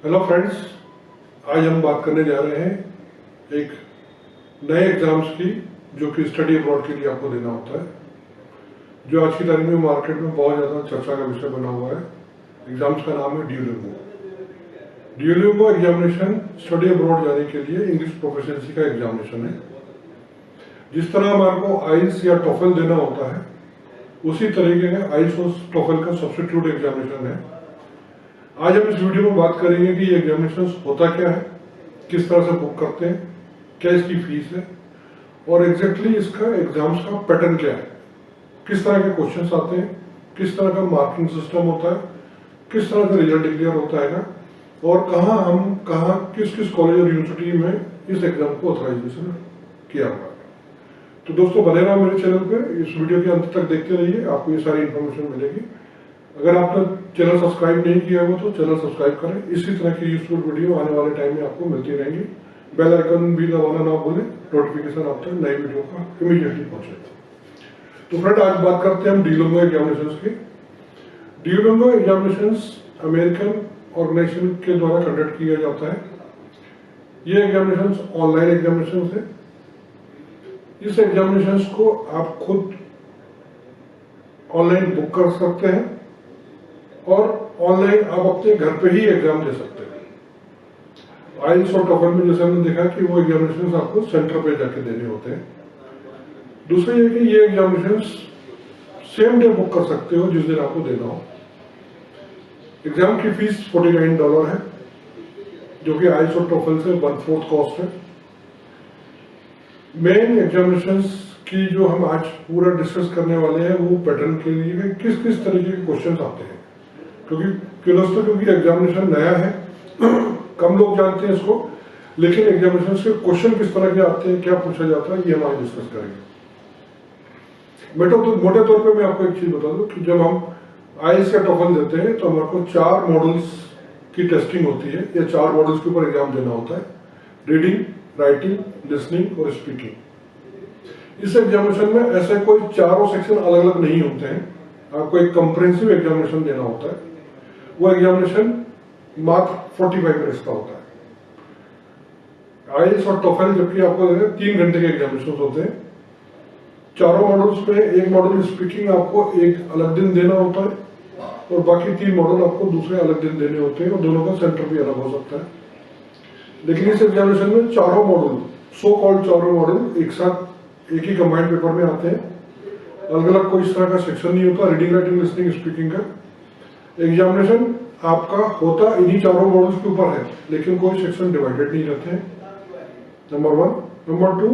Hello friends, आज हम बात करने जा रहे हैं एक नए एग्जाम्स की जो कि स्टडी अब्रॉड के लिए आपको देना होता है, जो आज की तारीख में मार्केट में बहुत ज़्यादा चर्चा का विषय बना हुआ है। एग्जाम्स का नाम है Duolingo. Duolingo examination study abroad जाने के लिए इंग्लिश प्रोफिशिएंसी का एग्जामिनेशन है। जिस तरह हमारे को आइल्स या टोफल देना होता है, उसी तरीके का आइल्स और टोफल का सब्स्टिट्यूट एग्जामिनेशन है। आज हम इस वीडियो में बात करेंगे कि ये एग्जामिनेशन होता क्या है, किस तरह से बुक करते हैं, क्या इसकी फीस है और एग्जैक्टली इसका एग्जाम्स का पैटर्न क्या है, किस तरह के क्वेश्चंस आते हैं, किस तरह का मार्किंग सिस्टम होता है, किस तरह का रिजल्ट डिक्लेयर होता है और कहाँ किस किस कॉलेज और यूनिवर्सिटी में इस एग्जाम को ऑथराइजेशन किया हुआ है। तो दोस्तों बने रहो मेरे चैनल पे, इस वीडियो के अंत तक देखते रहिए, आपको ये सारी इन्फॉर्मेशन मिलेगी। अगर आपने चैनल सब्सक्राइब नहीं किया हो तो चैनल सब्सक्राइब करें। इसी तरह की यूजफुल वीडियो आने वाले टाइम में आपको मिलती रहेंगी। बेल आइकन भी दबाना ना भूलें, नोटिफिकेशन आप तक नई वीडियो का इमीडिएटली पहुंचे। तो फ्रेंड, आज बात करते हैं हम ड्यूलिंगो एग्जामिनेशंस की। ड्यूलिंगो एग्जामिनेशंस अमेरिकन ऑर्गेनाइजेशन के द्वारा कंडक्ट किया जाता है। ये एग्जामिनेशंस ऑनलाइन एग्जामिनेशंस है। इस एग्जामिनेशंस को आप खुद ऑनलाइन बुक कर सकते हैं और ऑनलाइन आप अपने घर पे ही एग्जाम दे सकते हैं। आइल्स और टोफल में जैसे हमने देखा कि वो एग्जामिनेशंस आपको सेंटर पे जाके देने होते हैं। दूसरा ये कि ये एग्जामिनेशंस सेम डे बुक कर सकते हो जिस दिन आपको देना हो। एग्जाम की फीस $49 है, जो कि आइल्स और टोफल से 1/4 कॉस्ट है। मेन एग्जामिनेशंस की जो हम आज पूरा डिस्कस करने वाले हैं वो पैटर्न के लिए किस किस तरीके के क्वेश्चंस आते हैं, क्योंकि एग्जामिनेशन नया है, कम लोग जानते हैं इसको, लेकिन एग्जामिनेशन के क्वेश्चन किस तरह के आते हैं, क्या पूछा जाता है, ये हम आज डिस्कस करेंगे। मोटे तौर पे मैं आपको एक चीज बता दूं कि जब हम आइल्स या टोफल देते हैं तो हमारे को 4 मॉडल्स की टेस्टिंग होती है, या 4 मॉडल्स के ऊपर एग्जाम देना होता है: रीडिंग, राइटिंग, लिसनिंग और स्पीकिंग। इस एग्जामिनेशन में ऐसे कोई चारों सेक्शन अलग अलग नहीं होते हैं, आपको एक कंप्रिहेंसिव एग्जामिनेशन देना होता है। वो एग्जामिनेशन मात्र 45 मिनट्स का होता है। आइल्स और टोफल जबकि आपको 3 घंटे के एग्जामिनेशन होते हैं। चारों मॉडल्स में एक मॉडल स्पीकिंग आपको एक अलग दिन देना होता है और बाकी 3 मॉडल आपको दूसरे अलग दिन देने होते हैं और दोनों का सेंटर भी अलग हो सकता है। लेकिन इस एग्जामिनेशन में चारों मॉडल, सो कॉल्ड चारों मॉडल एक साथ एक ही कंबाइंड पेपर में आते हैं। अलग अलग कोई इस तरह का सेक्शन नहीं होता रीडिंग, राइटिंग, लिसनिंग, स्पीकिंग का। एग्जामिनेशन आपका होता इन्हीं चारों मॉडल्स के ऊपर है, लेकिन कोई सेक्शन डिवाइडेड नहीं रहते हैं, नंबर 1। नंबर 2,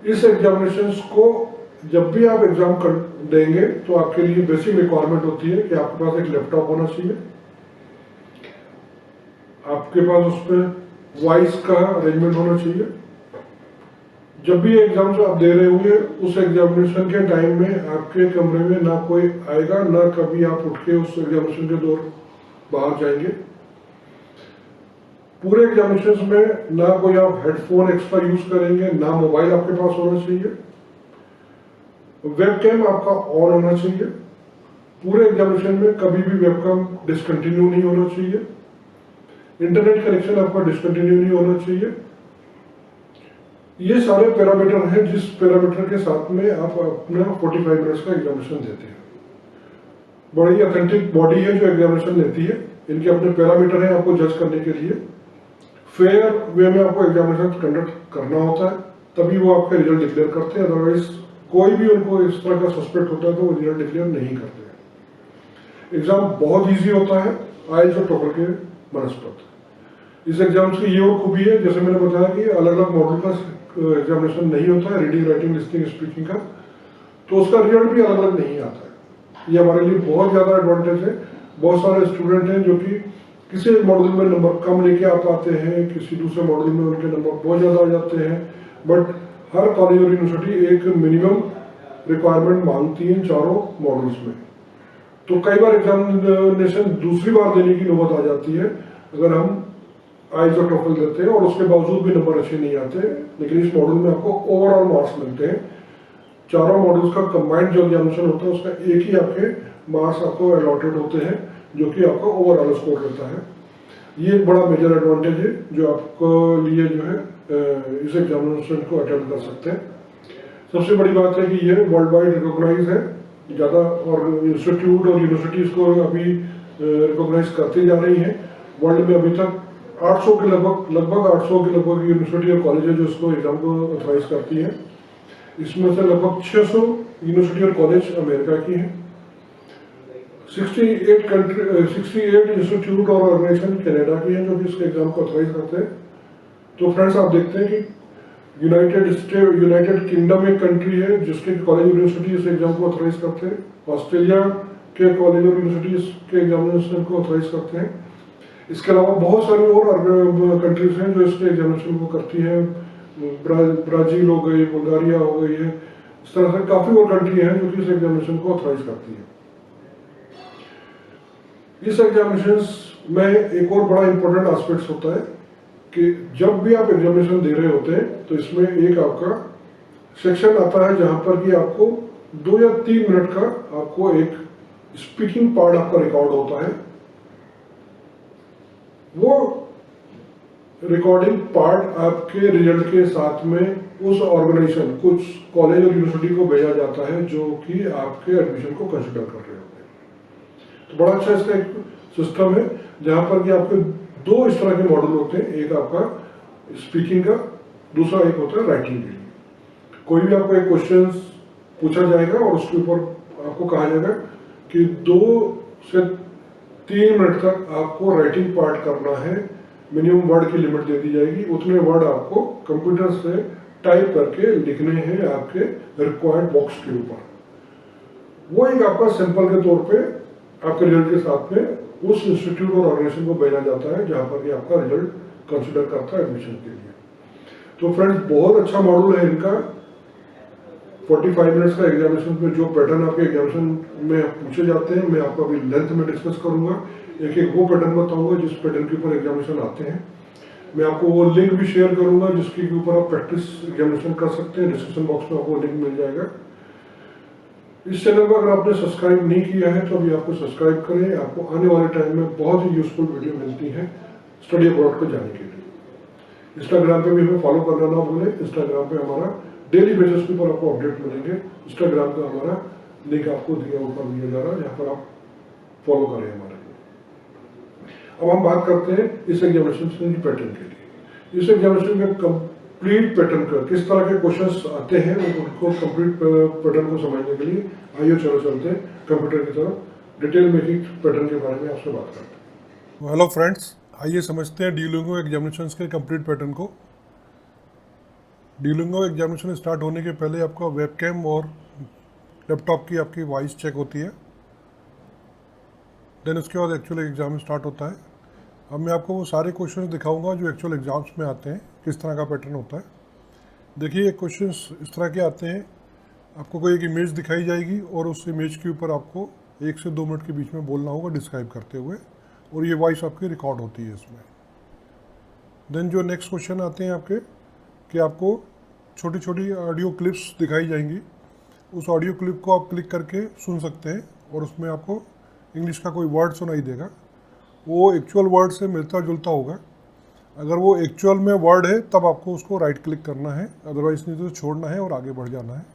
इस एग्जामिनेशन को जब भी आप एग्जाम कर देंगे तो आपके लिए बेसिक रिक्वायरमेंट होती है कि आपके पास एक लैपटॉप होना चाहिए, आपके पास उसमें वॉइस का अरेंजमेंट होना चाहिए। जब भी एग्जाम आप दे रहे होंगे उस एग्जामिनेशन के टाइम में आपके कमरे में ना कोई आएगा, ना कभी आप उठ के उस एग्जामिनेशन के दौर बाहर जाएंगे। पूरे एग्जामिनेशन में ना कोई आप हेडफोन एक्स्ट्रा यूज करेंगे, ना मोबाइल आपके पास होना चाहिए। वेबकैम आपका ऑन होना चाहिए। पूरे एग्जामिनेशन में कभी भी वेबकैम डिसकंटिन्यू नहीं होना चाहिए। इंटरनेट कनेक्शन आपका डिसकंटिन्यू नहीं होना चाहिए। ये सारे पैरामीटर हैं जिस पैरामीटर के साथ में आप अपना 45 मिनट्स का एग्जामिनेशन देते हैं। बड़ी ऑथेंटिक बॉडी है जो एग्जामिनेशन लेती है, इनके अपने पैरामीटर हैं आपको जज करने के लिए। फेयर वे में आपको एग्जामिनेशन कंडक्ट करना होता है, तभी वो आपका रिजल्ट डिक्लेयर करते हैं। अदरवाइज कोई भी उनको इस तरह का सस्पेक्ट होता है तो वो रिजल्ट डिक्लेयर नहीं करते हैं। एग्जाम बहुत ईजी होता है आइल्स और टोफल के बनस्पत। इस एग्जाम की ये और खूबी है, जैसे मैंने बताया कि अलग अलग मॉडल का एग्जामिनेशन नहीं होता है, रीडिंग, राइटिंग, लिसनिंग, स्पीकिंग का, तो उसका रिजल्ट भी अलग अलग नहीं आता है। ये हमारे लिए बहुत ज्यादा एडवांटेज है। बहुत सारे स्टूडेंट हैं जो कि किसी एक मॉडल में नंबर कम लेके आ पाते हैं, किसी दूसरे मॉडल में उनके नंबर बहुत ज्यादा आ जाते हैं, बट हर कॉलेज और यूनिवर्सिटी एक मिनिमम रिक्वायरमेंट मांगती है चारों मॉडल्स में। तो कई बार एग्जामिनेशन दूसरी बार देने की नौबत आ जाती है अगर हम आइल्स और टोफल देते हैं और उसके बावजूद भी नंबर अच्छे नहीं आते। लेकिन इस मॉडल में आपको ओवरऑल मार्क्स मिलते हैं। चारों मॉडल्स का कंबाइंड जो एग्जामिनेशन होता है उसका एक ही आपके मार्क्स आपको अलॉटेड होते हैं, जो कि आपका ओवरऑल स्कोर रहता है। ये एक बड़ा मेजर एडवांटेज है जो आपको लिए जो है इस एग्जामिनेशन को अटेम्प्ट कर सकते हैं। सबसे बड़ी बात है कि ये वर्ल्ड वाइड रिकॉग्नाइज है, ज़्यादा और इंस्टीट्यूट और यूनिवर्सिटीज़ को अभी रिकॉग्नाइज करती जा रही हैं। वर्ल्ड में अभी तक 800 के लगभग 800 के लगभग यूनिवर्सिटी और कॉलेज है जो इसको एग्जाम को ऑथराइज करती हैं। इसमें से लगभग 600 यूनिवर्सिटी और कॉलेज अमेरिका की हैं, 68 इंस्टीट्यूट और ऑर्गेनाइजेशन कनाडा की हैं जो कि इसके एग्जाम को ऑथराइज करते हैं। तो फ्रेंड्स आप देखते हैं कि यूनाइटेड किंगडम एक कंट्री है जिसके कॉलेज यूनिवर्सिटी इस एग्जाम को ऑथराइज करते हैं। ऑस्ट्रेलिया के कॉलेज और यूनिवर्सिटी के एग्जामिनेशन को ऑथराइज करते हैं। इसके अलावा बहुत सारी और कंट्रीज हैं जो इसके एग्जामिनेशन को करती हैं। ब्राजील हो गई, बुल्गारिया हो गई है, इस तरह से काफ़ी और कंट्री हैं जो कि इस एग्जामिनेशन को ऑथराइज करती हैं। इस एग्जामिनेशन में एक और बड़ा इंपॉर्टेंट एस्पेक्ट होता है कि जब भी आप एग्जामिनेशन दे रहे होते हैं तो इसमें एक आपका सेक्शन आता है जहां पर कि आपको 2 या 3 मिनट का आपको एक स्पीकिंग पार्ट आपका रिकॉर्ड होता है। वो रिकॉर्डिंग पार्ट आपके रिजल्ट के साथ में उस ऑर्गेनाइजेशन, कुछ कॉलेज और यूनिवर्सिटी को भेजा जाता है जो कि आपके एडमिशन को कंसिडर कर रहे होते हैं। तो बड़ा अच्छा इसका एक सिस्टम है जहां पर कि आपके 2 इस तरह के मॉडल होते हैं, एक आपका स्पीकिंग का, दूसरा एक होता है राइटिंग के लिए। कोई भी आपको एक क्वेश्चन पूछा जाएगा और उसके ऊपर आपको कहा जाएगा कि 2 से 3 मिनट तक आपको राइटिंग पार्ट करना है, मिनिमम वर्ड की लिमिट दे दी जाएगी, उतने वर्ड आपको कंप्यूटर से टाइप करके लिखने हैं आपके रिक्वायर्ड बॉक्स के ऊपर। वो एक आपका सैंपल के तौर पे आपके रिजल्ट के साथ में उस इंस्टीट्यूट और ऑर्गेनाइजेशन को भेजा जाता है जहां पर कि आपका रिजल्ट कंसिडर करता है एडमिशन के लिए। तो फ्रेंड्स बहुत अच्छा मॉड्यूल है इनका। 45 मिनट्स का एग्जामिनेशन में जो पैटर्न आपके एग्जामिनेशन में पूछे जाते हैं मैं आपको अभी लेंथ में डिस्कस करूंगा। एक एक वो पैटर्न बताऊंगा जिस पैटर्न के ऊपर एग्जामिनेशन आते हैं। मैं आपको वो लिंक भी शेयर करूंगा जिसके ऊपर आप प्रैक्टिस एग्जामिनेशन कर सकते हैं। डिस्क्रिप्शन बॉक्स में आपको लिंक मिल जाएगा। इस चैनल को अगर आपने सब्सक्राइब नहीं किया है तो अभी आपको सब्सक्राइब करें। आपको आने वाले टाइम में बहुत ही यूजफुल वीडियो मिलती है स्टडी अब्रॉड को जाने के लिए। इंस्टाग्राम पे भी हमें फॉलो करना ना भूलें। इंस्टाग्राम पे हमारा डेली बेसिस के ऊपर आपको अपडेट मिलेंगे। इंस्टाग्राम का हमारा लिंक आपको ऊपर दिया जा रहा है जहाँ पर आप फॉलो करें हमारे। अब हम बात करते हैं इस एग्जामिनेशन की पैटर्न के लिए। इस एग्जामिनेशन में कंप्लीट पैटर्न का किस तरह के क्वेश्चंस आते हैं उनको कंप्लीट पैटर्न को समझने के लिए आइए चलो चलते हैं कंप्यूटर की तरफ। डिटेल में ही पैटर्न के बारे में आपसे बात करते हैं। हेलो फ्रेंड्स, आइए समझते हैं डुओलिंगो एग्जामिनेशन के कंप्लीट पैटर्न को। डुओलिंगो एग्जामिनेशन स्टार्ट होने के पहले आपका वेबकैम और लैपटॉप की आपकी वॉइस चेक होती है। देन उसके बाद एक्चुअल एग्जाम स्टार्ट होता है। अब मैं आपको वो सारे क्वेश्चंस दिखाऊंगा जो एक्चुअल एग्जाम्स में आते हैं, किस तरह का पैटर्न होता है। देखिए क्वेश्चंस इस तरह के आते हैं। आपको कोई एक इमेज दिखाई जाएगी और उस इमेज के ऊपर आपको 1 से 2 मिनट के बीच में बोलना होगा डिस्क्राइब करते हुए, और ये वॉइस आपकी रिकॉर्ड होती है इसमें। देन जो नेक्स्ट क्वेश्चन आते हैं आपके कि आपको छोटी छोटी ऑडियो क्लिप्स दिखाई जाएंगी। उस ऑडियो क्लिप को आप क्लिक करके सुन सकते हैं और उसमें आपको इंग्लिश का कोई वर्ड सुनाई देगा। वो एक्चुअल वर्ड से मिलता जुलता होगा। अगर वो एक्चुअल में वर्ड है तब आपको उसको राइट क्लिक करना है, अदरवाइज नहीं तो छोड़ना है और आगे बढ़ जाना है।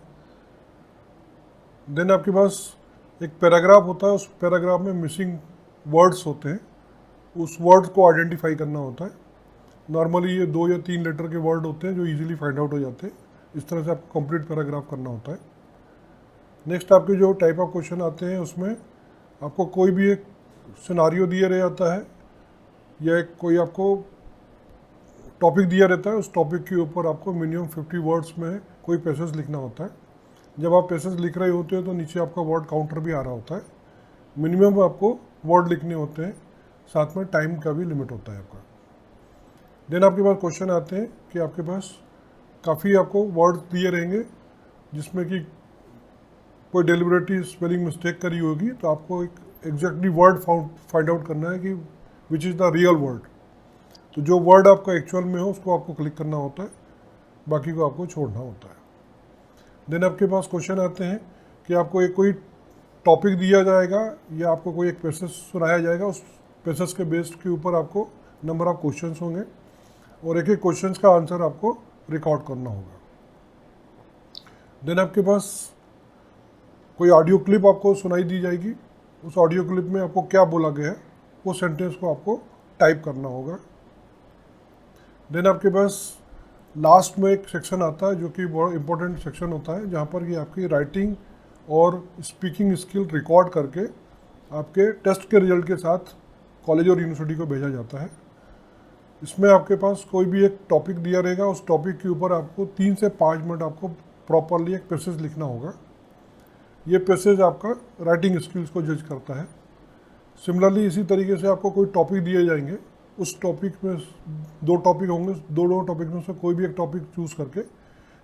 देन आपके पास एक पैराग्राफ होता है। उस पैराग्राफ में मिसिंग वर्ड्स होते हैं, उस वर्ड को आइडेंटिफाई करना होता है। नॉर्मली ये 2 या 3 लेटर के वर्ड होते हैं जो इजीली फाइंड आउट हो जाते हैं। इस तरह से आपको कंप्लीट पैराग्राफ करना होता है। नेक्स्ट आपके जो टाइप ऑफ क्वेश्चन आते हैं उसमें आपको कोई भी एक सिनारियो दिया रहता है या एक कोई आपको टॉपिक दिया रहता है। उस टॉपिक के ऊपर आपको मिनिमम 50 वर्ड्स में कोई पैसेज लिखना होता है। जब आप पैसेज लिख रहे होते हैं तो नीचे आपका वर्ड काउंटर भी आ रहा होता है। मिनिमम आपको वर्ड लिखने होते हैं, साथ में टाइम का भी लिमिट होता है आपका। देन आपके पास क्वेश्चन आते हैं कि आपके पास काफ़ी आपको वर्ड्स दिए रहेंगे जिसमें कि कोई डेलिबरेटली स्पेलिंग मिस्टेक करी होगी, तो आपको एक एग्जैक्टली वर्ड फाइंड आउट करना है कि which is the real word. तो जो वर्ड आपका एक्चुअल में हो उसको आपको क्लिक करना होता है, बाकी को आपको छोड़ना होता है। देन आपके पास क्वेश्चन आते हैं कि आपको एक कोई टॉपिक दिया जाएगा या आपको कोई एक पैसेज सुनाया जाएगा। उस पैसेज के बेस के ऊपर आपको नंबर ऑफ क्वेश्चंस होंगे और एक एक क्वेश्चंस का आंसर आपको रिकॉर्ड करना होगा। देन आपके पास कोई ऑडियो क्लिप आपको सुनाई दी जाएगी, उस ऑडियो क्लिप में आपको क्या बोला गया है वो सेंटेंस को आपको टाइप करना होगा। देन आपके पास लास्ट में एक सेक्शन आता है जो कि बहुत इंपॉर्टेंट सेक्शन होता है, जहाँ पर ये आपकी राइटिंग और स्पीकिंग स्किल रिकॉर्ड करके आपके टेस्ट के रिजल्ट के साथ कॉलेज और यूनिवर्सिटी को भेजा जाता है। इसमें आपके पास कोई भी एक टॉपिक दिया रहेगा, उस टॉपिक के ऊपर आपको 3 से 5 मिनट आपको प्रॉपरली एक पैसेज लिखना होगा। ये पैसेज आपका राइटिंग स्किल्स को जज करता है। सिमिलरली इसी तरीके से आपको कोई टॉपिक दिए जाएंगे, उस टॉपिक में 2 टॉपिक होंगे, दो टॉपिक में से कोई भी एक टॉपिक चूज़ करके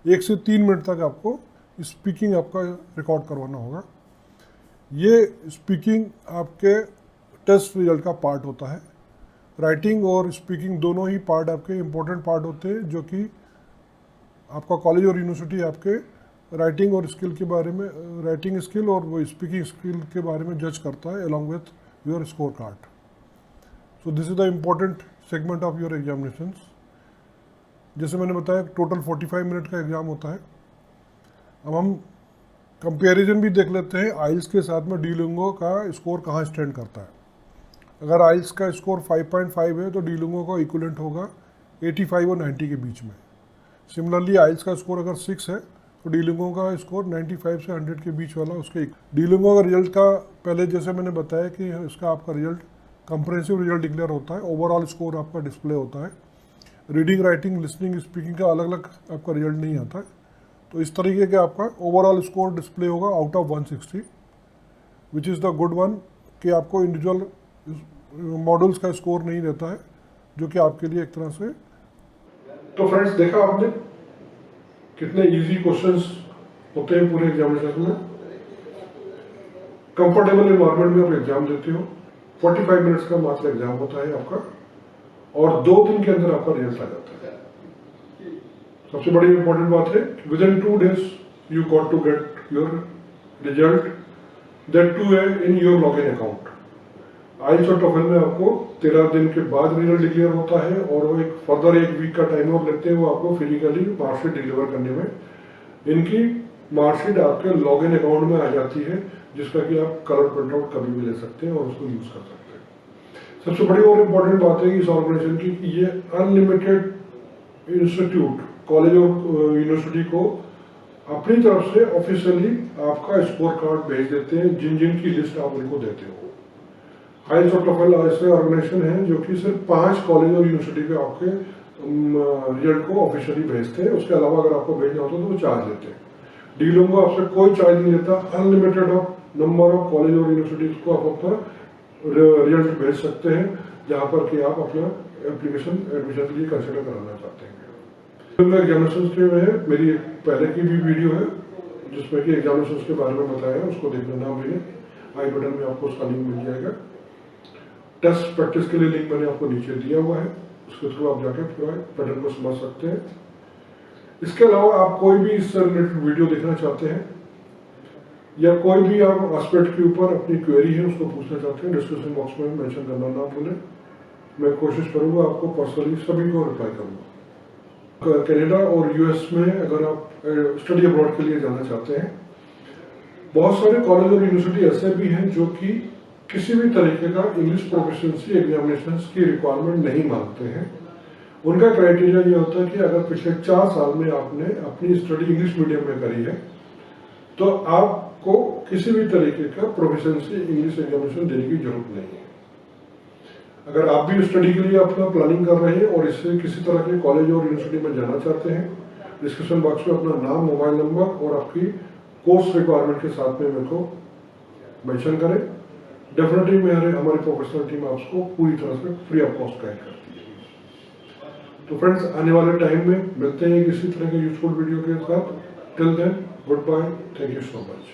1 से 3 मिनट तक आपको स्पीकिंग आपका रिकॉर्ड करवाना होगा। ये स्पीकिंग आपके टेस्ट रिजल्ट का पार्ट होता है। राइटिंग और स्पीकिंग दोनों ही पार्ट आपके इम्पोर्टेंट पार्ट होते हैं, जो कि आपका कॉलेज और यूनिवर्सिटी आपके राइटिंग और स्किल के बारे में, राइटिंग स्किल और वो स्पीकिंग स्किल के बारे में जज करता है along with your score card. So this is the important segment of your examinations. जैसे मैंने बताया टोटल 45 मिनट का एग्ज़ाम होता है। अब हम कंपैरिजन भी देख लेते हैं आइल्स के साथ में डुओलिंगो का स्कोर कहाँ स्टैंड करता है। अगर आइल्स का स्कोर 5.5 है तो डुओलिंगो का इक्विवेलेंट होगा 85 और 90 के बीच में। सिमिलरली आइल्स का स्कोर अगर 6 है तो डुओलिंगो का स्कोर 95 से 100 के बीच वाला उसके। डुओलिंगो का रिजल्ट का पहले जैसे मैंने बताया कि इसका आपका रिजल्ट कंप्रेहेंसिव रिजल्ट डिक्लेयर होता है, ओवरऑल स्कोर आपका डिस्प्ले होता है। रीडिंग, राइटिंग, लिसनिंग, स्पीकिंग का अलग अलग आपका रिजल्ट नहीं आता है। तो इस तरीके के आपका ओवरऑल स्कोर डिस्प्ले होगा out of 160, which is the good one, कि आपको इंडिविजुअल मॉडल्स का स्कोर नहीं रहता है, जो कि आपके लिए एक तरह से। तो फ्रेंड्स देखा आपने कितने इजी क्वेश्चंस होते हैं पूरे एग्जामिनेशन में। कंफर्टेबल एनवायरनमेंट में आप एग्जाम देते हो। 45 मिनट्स का मात्र एग्जाम होता है आपका और 2 दिन के अंदर आपका रिजल्ट आ जाता है। सबसे बड़ी इंपॉर्टेंट बात है within 2 days you got to get your result, that too है in your login account. IELTS और टोफल में आपको 13 दिन के बाद रिजल्ट डिक्लेयर होता है और वो एक फर्दर 1 वीक का टाइम और लेते हैं वो आपको फिजिकली मार्कशीट डिलीवर करने में। इनकी मार्कशीट आपके लॉगिन अकाउंट में आ जाती है, जिसका कि आप कलर प्रिंट आउट कभी भी ले सकते हैं और उसको यूज कर सकते हैं। सबसे बड़ी और इम्पोर्टेंट बात है इस ऑर्गेनाइजेशन की कि ये अनलिमिटेड इंस्टीट्यूट कॉलेज और यूनिवर्सिटी को अपनी तरफ से ऑफिशियली आपका स्कोर कार्ड भेज देते हैं, जिन जिन की लिस्ट आप उनको देते हो। आइल्स और टोफल ऐसे ऑर्गेनाइजेशन है जो कि सिर्फ 5 कॉलेज और यूनिवर्सिटी के आपके रिजल्ट को ऑफिशियली भेजते हैं। उसके अलावा अगर आपको भेजना होता तो वो चार्ज लेते हैं। डुओलिंगो आपसे कोई चार्ज नहीं लेता। Unlimited of number of college और यूनिवर्सिटीज को आप अपना रिजल्ट भेज सकते हैं, जहाँ पर कि आप अपना एप्लीकेशन एडमिशन के लिए कंसिडर कराना चाहते हैं। एग्जामिनेशन के में मेरी पहले की भी वीडियो है जिसमें कि एग्जामिनेशन के बारे में बताया है, उसको देख लेना भैया। आई बटन में आपको उसका लिंक मिल जाएगा। टेस्ट प्रैक्टिस के लिए लिंक मैंने आपको नीचे दिया हुआ है, उसके थ्रू आप जाके पूरा पैटर्न को समझ सकते हैं। इसके अलावा आप कोई भी इससे रिलेटेड वीडियो देखना चाहते हैं या कोई भी आप एस्पेक्ट के ऊपर अपनी क्वेरी है उसको पूछना चाहते हैं, डिस्क्रिप्शन बॉक्स में मेंशन करना ना भूलें। मैं कोशिश करूंगा आपको पर्सनली सभी को रिप्लाई करूंगा। कनाडा और यूएस में अगर आप स्टडी अब्रॉड के लिए जाना चाहते हैं, बहुत सारे कॉलेज और यूनिवर्सिटी ऐसे भी हैं जो कि किसी भी तरीके का इंग्लिश प्रोफिशिएंसी एग्जामिनेशंस की रिक्वायरमेंट नहीं मांगते हैं। उनका क्राइटेरिया ये होता है कि अगर पिछले 4 साल में आपने अपनी स्टडी इंग्लिश मीडियम में करी है तो आपको किसी भी तरीके का प्रोफिशिएंसी इंग्लिश एग्जामिनेशन देने की जरूरत नहीं है। अगर आप भी स्टडी के लिए अपना प्लानिंग कर रहे हैं और इससे किसी तरह के कॉलेज और यूनिवर्सिटी में जाना चाहते हैं, डिस्क्रिप्शन बॉक्स में अपना नाम, मोबाइल नंबर और आपकी कोर्स रिक्वायरमेंट के साथ में मेरे को मेंशन करें। डेफिनेटली हमारी प्रोफेशनल टीम आपको पूरी तरह से फ्री ऑफ कॉस्ट गाइड करती है। तो फ्रेंड्स आने वाले टाइम में मिलते हैं किसी तरह के यूजफुल वीडियो के साथ। Till then good bye, thank you so much.